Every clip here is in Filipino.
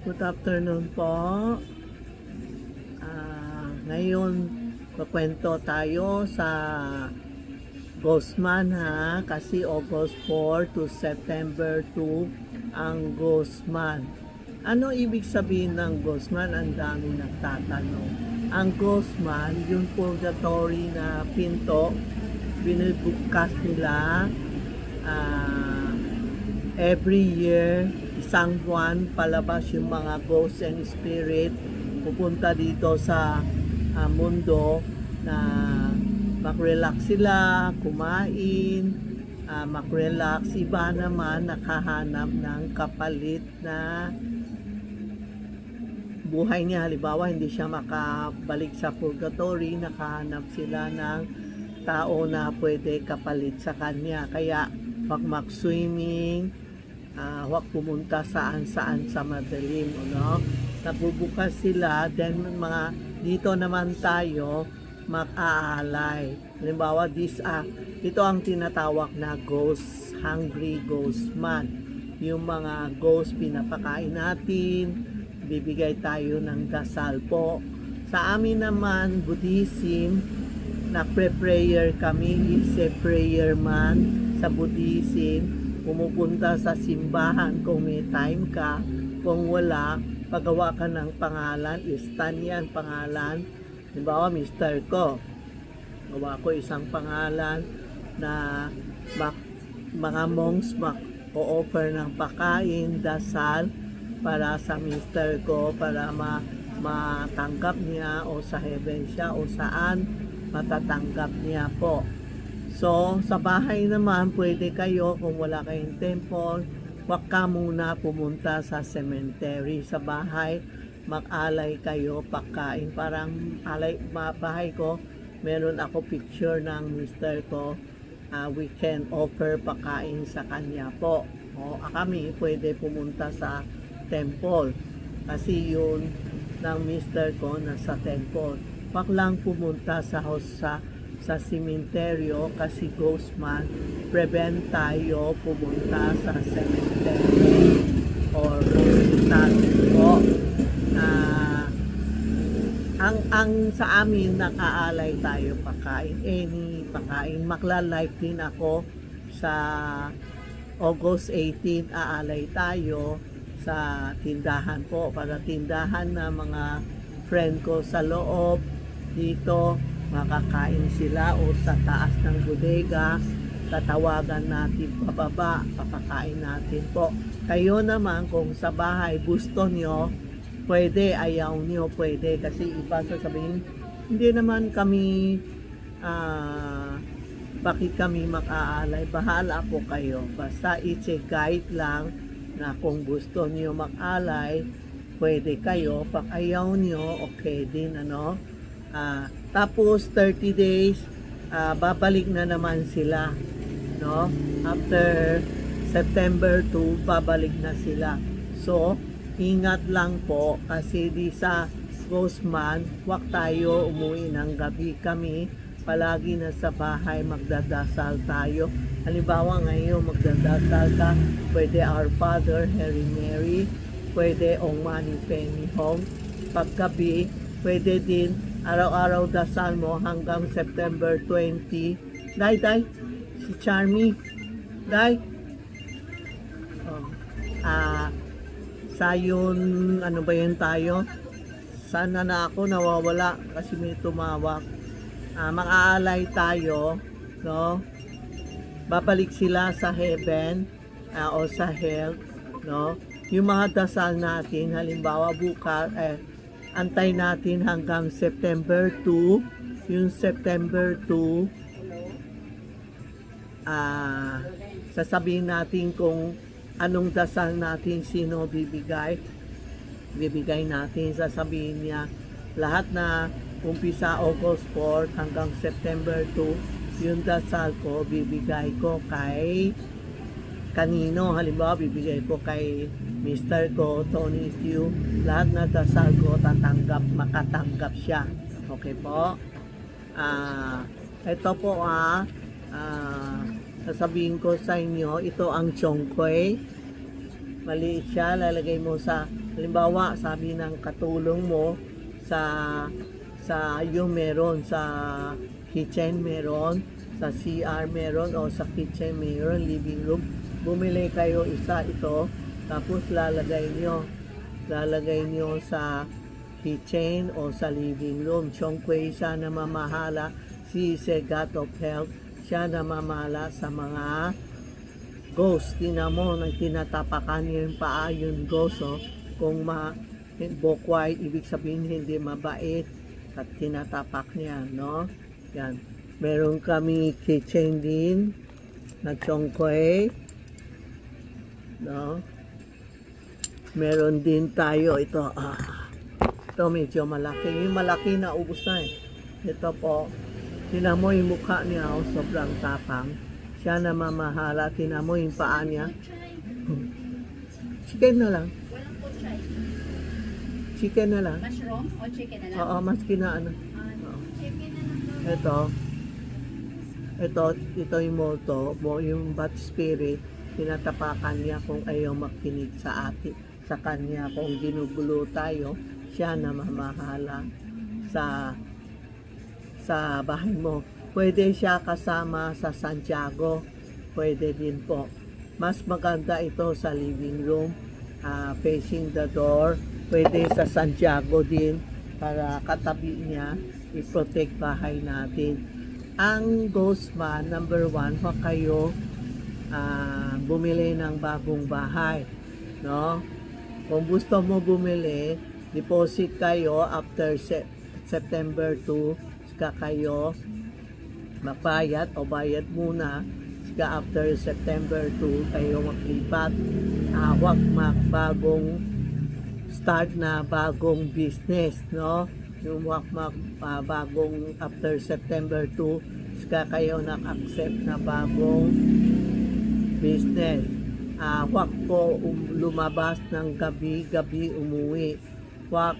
Good afternoon po. Ngayon, kukwento tayo sa Ghost Month ha, kasi August 4 to September 2 ang Ghost Month. Ano ibig sabihin ng Ghost Month? Ang dami nagtatanong. Ang Ghost Month, yung purgatory na pinto, binubukas nila every year, isang buwan palabas yung mga ghosts and spirit pupunta dito sa mundo na mag-relax sila, kumain, mag-relax. Iba naman nakahanap ng kapalit na buhay niya. Halimbawa, hindi siya makabalik sa purgatory, nakahanap sila ng tao na pwede kapalit sa kanya. Kaya wag mag-swimming, wag pumunta saan-saan sa madilim, no? Nabubukas sila, then mga dito naman tayo mag-aalay. Halimbawa, ito ang tinatawag na ghost, hungry ghost month. Yung mga ghost pinapakain natin, bibigay tayo ng dasal po. Sa amin naman, Buddhism, nagpe-prayer kami, is a prayer month sa Buddhism. Pumupunta sa simbahan kung may time ka. Kung wala, pagawa ka ng pangalan, istan yan pangalan. Halimbawa, Mr. ko. Gawa ko isang pangalan na mga monks mag-o-offer ng pakain, dasal para sa Mr. ko, para matanggap niya o sa heaven siya o saan matatanggap niya po. So, sa bahay naman, pwede kayo, kung wala kayong temple, wag ka muna pumunta sa cemetery. Sa bahay, mag-alay kayo, pagkain. Parang bahay ko, meron ako picture ng Mr. ko. We can offer pagkain sa kanya po. O, kami pwede pumunta sa temple. Kasi yun ng Mr. ko nasa temple. Wag lang pumunta sa sementeryo kasi ghost month, prevent tayo pumunta sa cemetery or hospital po. Ang sa amin, nakaalay tayo pagkain, any pagkain. Magla-live din ako sa August 18, aalay tayo sa tindahan po, para tindahan na mga friend ko sa loob dito, makakain sila, o sa taas ng bodega, tatawagan natin pababa, papakain natin po. Kayo naman, kung sa bahay gusto nyo, pwede, ayaw nyo, pwede. Kasi iba sasabihin, hindi naman kami, bakit kami mag-aalay? Bahala po kayo. Basta it's a guide lang na kung gusto nyo mag-alay, pwede kayo. Pag ayaw nyo, okay din, ano? Tapos 30 days, babalik na naman sila, no? After September 2, babalik na sila. So, ingat lang po, kasi di sa Ghost Month, wag tayo umuwi ng gabi. Kami palagi na sa bahay, magdadasal tayo. Halimbawa ngayon, magdadasal ka, pwede Our Father, Hail Mary, pwede Om Mani Padme Hum. Paggabi, pwede din araw-araw dasal mo hanggang September 20. Day, si Charmy. Day. Sayon, ano ba yun tayo? Sana na ako nawawala kasi may tumawag. Mag-aalay tayo, no? Babalik sila sa heaven o sa hell, no? Yung mga dasal natin, halimbawa bukas, antay natin hanggang September 2. Yung September 2, sasabihin natin kung anong dasal natin, sino bibigay natin. Sasabihin niya lahat na umpisa August 4 hanggang September 2, yung dasal ko, bibigay ko kay kanino. Halimbawa, bibigay ko kay Mr. ko, Tony Q. Lahat na dasal ko, makatanggap siya. Okay po? Ito po sasabihin ko sa inyo, ito ang chongkoy. Maliit siya, lalagay mo sa Halimbawa, sabi ng katulong mo sa yung meron sa kitchen meron, sa CR meron, o sa kitchen meron, living room. Bumili kayo isa ito, tapos lalagay nyo sa kitchen o sa living room. Chong Kuei siya na mamahala, si God of Health, siya na mamahala sa mga ghost. Tingnan mo, tinatapakan yung paa yung ghost, oh. Kung bokway, ibig sabihin hindi mabait, at tinatapak niya, no? Yan. Meron kami kitchen din na Chong Kuei, no? Meron din tayo ito. Ito medyo malaki. Yung malaki na ubos na eh. Ito po. Tingnan mo yung mukha niya, oh, sobrang tapang. Siya na mamahala. Tingnan mo yung paa niya. Chicken na lang. Walang pochay. Chicken na lang. Mushroom o chicken na lang? Oo, mas kinaano. Chicken na lang. Ito yung moto, yung bat spirit, tinatapakan niya kung ayaw makinig sa kanya. Kung ginugulo tayo, siya na mamahala sa bahay mo. Pwede siya kasama sa Santiago, pwede din po. Mas maganda ito sa living room, facing the door. Pwede sa Santiago din para katabi niya, i-protect bahay natin. Ang ghost man, number 1, huwag kayo bumili ng bagong bahay, no? Kung gusto mo bumili, deposit kayo after September 2, saka kayo magbayad o bayad muna, saka after September 2 kayo maglipat. Huwag magbagong start na bagong business, no? Yung bagong after September 2, saka kayo nag-accept na bagong business. Huwag po lumabas ng gabi umuwi. Huwag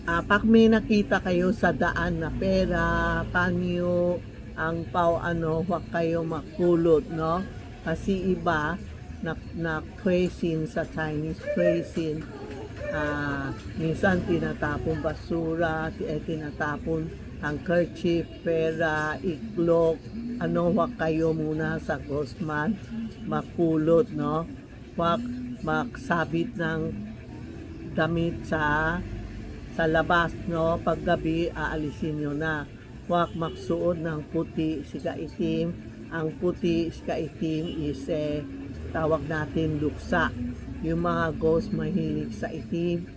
pag may nakita kayo sa daan na pera, panyo, ang huwag kayo makulot, no? Kasi iba na cuisine sa Chinese cuisine, minsan tinatapon basura, tinatapon ang kerchief, pera, iklog, huwag kayo muna sa Gosman makulot, no? Huwag magsabit ng damit sa labas, no? Paggabi aalisin nyo na. Huwag magsuot ng puti sika itim. Ang puti sika itim is tawag natin luksa. Yung mga ghost mahilig sa itim,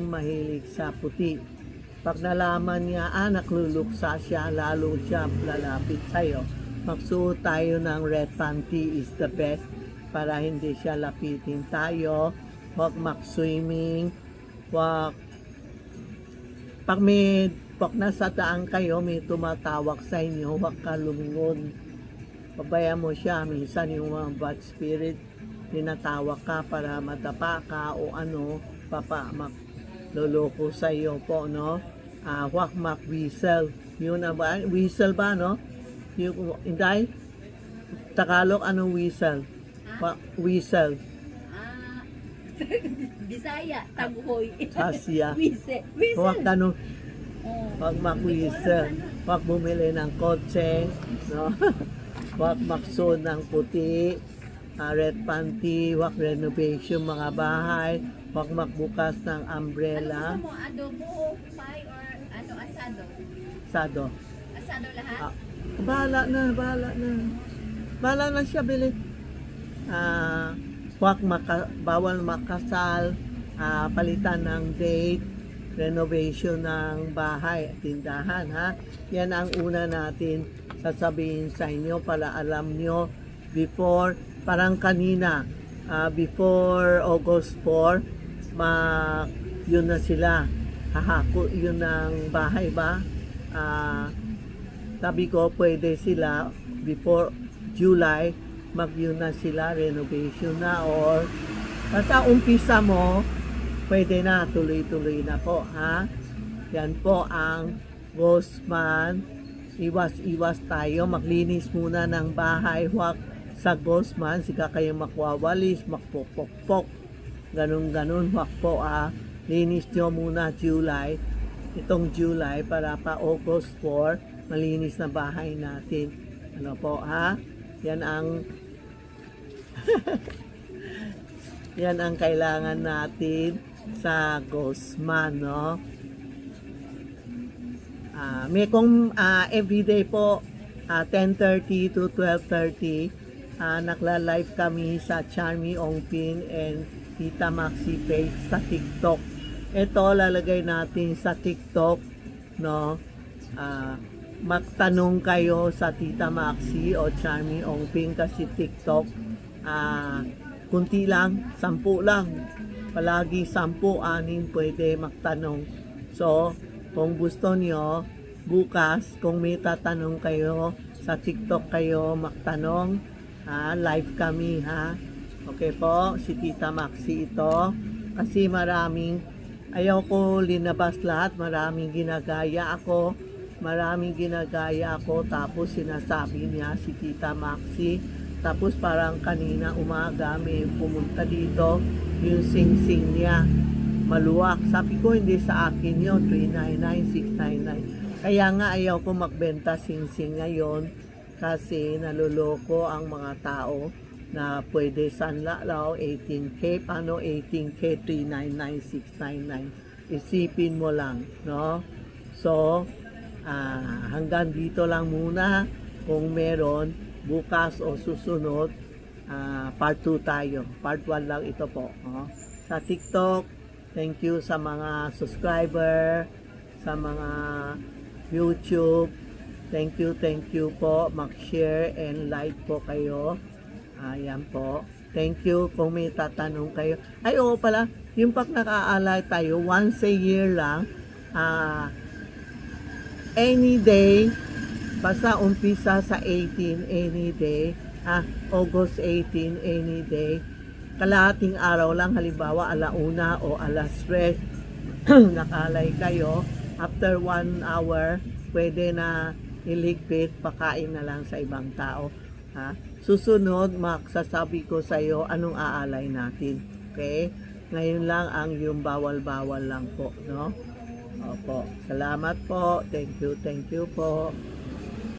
mahilig sa puti. Pag nalaman niya, nagluluksa siya, lalo siya lalapit sa'yo. Magsuot tayo ng red panty is the best para hindi siya lapitin tayo. Huwag mag-swimming. Pag nasa daan kayo, may tumatawag sa inyo, huwag ka lumingon. Pabayaan mo siya. Minsan yung mga bad spirit, tinatawag ka para matapa ka o magloloko sa iyo po, no? Huwag mag-whistle. Yun na ba? Whistle ba, no? Hindi? Tagalog, anong whistle? Whistle. Bisaya, taghoy. Asya. Whistle. Huwag ganun. Huwag mag-whistle. Huwag bumili ng kotse, no? Huwag magsuot ng puti, red panty, huwag renovation mga bahay, huwag magbukas ng umbrella. Ano gusto mo? Adobo, pie, or asado? Asado. Asado lahat? Bahala na siya, bilhin. Bawal makasal, palitan ng date, renovation ng bahay at tindahan, ha? Yan ang una natin sasabihin sa inyo para alam nyo before, parang kanina, before August 4, yun na sila, hahako yun ng bahay ba? Sabi ko, pwede sila before July, yun na sila, renovation na, or basta umpisa mo, pwede na, tuloy-tuloy na po, ha? Yan po ang Ghost Man iwas tayo, maglinis muna ng bahay, huwag sa Gosman, sika kayong makwawalis, makpokpokpok, ganun, huwag po linis nyo muna itong July para pa August 4, malinis na bahay natin. Ano po yan ang yan ang kailangan natin sa Gosman, no? May kung everyday po 10:30 to 12:30 nagla-live kami sa Charmy Ongpin and Tita Maxi page sa TikTok. Ito lalagay natin sa TikTok, no? Magtanong kayo sa Tita Maxi o Charmy Ongpin kasi TikTok kunti lang, 10 lang. Palagi 10, 6 pwede magtanong. So, kung gusto nyo, bukas, kung may tatanong kayo, sa TikTok kayo magtanong, live kami, Okay po, si Tita Maxi ito. Kasi ayaw ko linabas lahat, maraming ginagaya ako, tapos sinasabi niya si Tita Maxi. Tapos parang kanina umaga may pumunta dito, yung sing-sing niya. Maluwak. Sabi ko, hindi sa akin yun. 399, 699. Kaya nga ayaw ko magbenta sing-sing ngayon kasi naluloko ang mga tao na pwede sanlalaw 18K. Paano 18K, 399, 699? Isipin mo lang, no? So, hanggang dito lang muna. Kung meron, bukas o susunod, part 2 tayo. Part 1 lang ito po. Sa TikTok, thank you sa mga subscriber, sa mga YouTube. Thank you po. Mag-share and like po kayo. Ayan po. Thank you kung may tatanong kayo. Ay, oo pala. Yung pag nakaalay tayo, once a year lang, any day, basta umpisa sa 18, any day, August 18, any day, kalahating araw lang, halimbawa 1:00 o 3:00 nakalay kayo, after 1 hour pwede na iligpit, pakain na lang sa ibang tao. Susunod, magsasabi ko sa iyo anong aalay natin. Okay? Ngayon lang ang yung bawal-bawal lang po, no? Opo. Salamat po. Thank you po.